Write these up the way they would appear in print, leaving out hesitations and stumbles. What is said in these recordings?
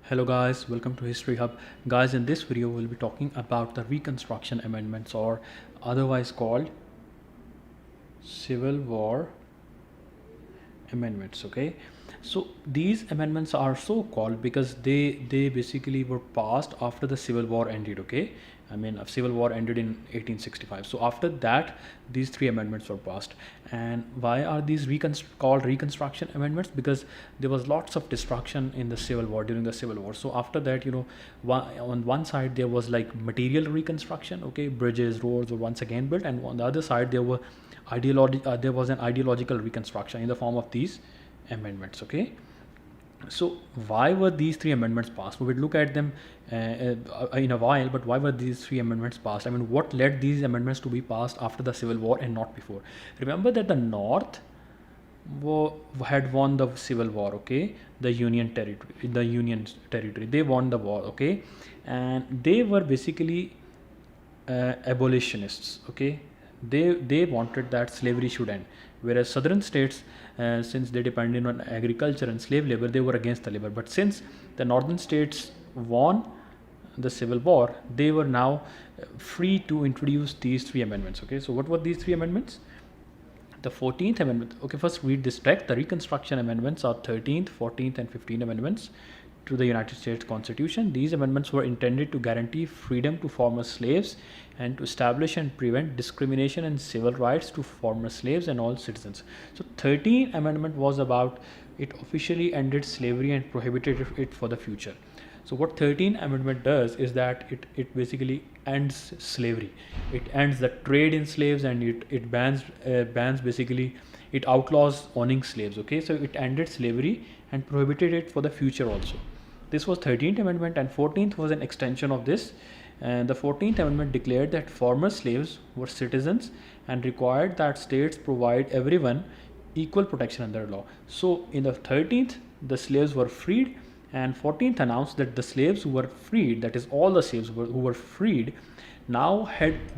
Hello guys, welcome to History Hub. Guys, in this video we'll be talking about the Reconstruction Amendments, or otherwise called Civil War Amendments. Okay, so these amendments are so called because they basically were passed after the Civil War ended. Okay, I mean, a Civil War ended in 1865. So after that, these three amendments were passed. And why are these called Reconstruction Amendments? Because there was lots of destruction in the Civil War, during the Civil War. So after that, on one side there was like material reconstruction. Okay, bridges, roads were once again built, and on the other side there were there was an ideological reconstruction in the form of these amendments. Okay, so why were these three amendments passed? We will look at them in a while, but why were these three amendments passed? I mean, what led these amendments to be passed after the Civil War and not before? Remember that the North had won the Civil War. Okay, the Union territory, they won the war. Okay, and they were basically abolitionists. Okay, they wanted that slavery should end, whereas southern states, since they depended on agriculture and slave labor, they were against the labor. But since the northern states won the Civil War, they were now free to introduce these three amendments. Okay, so what were these three amendments? The 14th Amendment. Okay, first read this text. The Reconstruction Amendments are 13th, 14th, and 15th Amendments to the United States Constitution. These amendments were intended to guarantee freedom to former slaves and to establish and prevent discrimination and civil rights to former slaves and all citizens. So 13th Amendment was about, it officially ended slavery and prohibited it for the future. So what 13th Amendment does is that it basically ends slavery. It ends the trade in slaves, and it bans basically, it outlaws owning slaves. Okay, so it ended slavery and prohibited it for the future also. This was 13th Amendment, and 14th was an extension of this. And the 14th Amendment declared that former slaves were citizens and required that states provide everyone equal protection under law. So in the 13th, the slaves were freed, and 14th announced that the slaves who were freed, that is all the slaves who were freed, now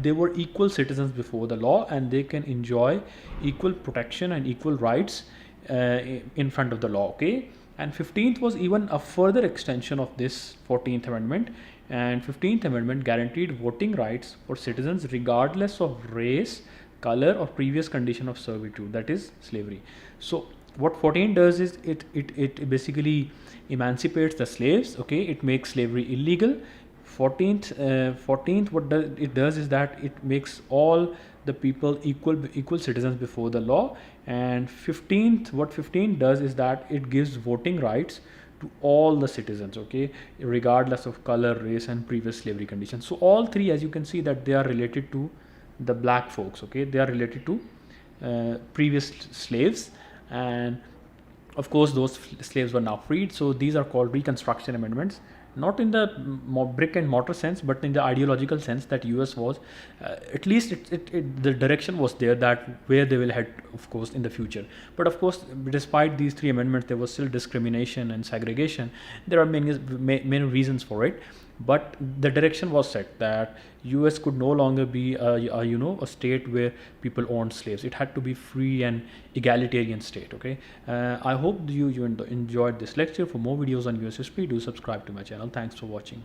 they were equal citizens before the law, and they can enjoy equal protection and equal rights in front of the law. Okay, and 15th was even a further extension of this 14th Amendment, and 15th Amendment guaranteed voting rights for citizens regardless of race, color, or previous condition of servitude, that is slavery. So what 14 does is it basically emancipates the slaves. Okay, it makes slavery illegal. 14th what it does is that it makes all the people equal citizens before the law. And 15th, what 15 does is that it gives voting rights to all the citizens. Okay, regardless of color, race, and previous slavery conditions. So all three, as you can see, that they are related to the black folks. Okay, they are related to previous slaves, and of course those slaves were now freed. So these are called Reconstruction Amendments, not in the brick and mortar sense, but in the ideological sense that US was, at least the direction was there, that where they will head, of course, in the future. But of course, despite these three amendments, there was still discrimination and segregation. There are many reasons for it, but the direction was set that US could no longer be a state where people owned slaves. It had to be free and egalitarian state. Okay, I hope you enjoyed this lecture. For more videos on US history, do subscribe to my channel. Thanks for watching.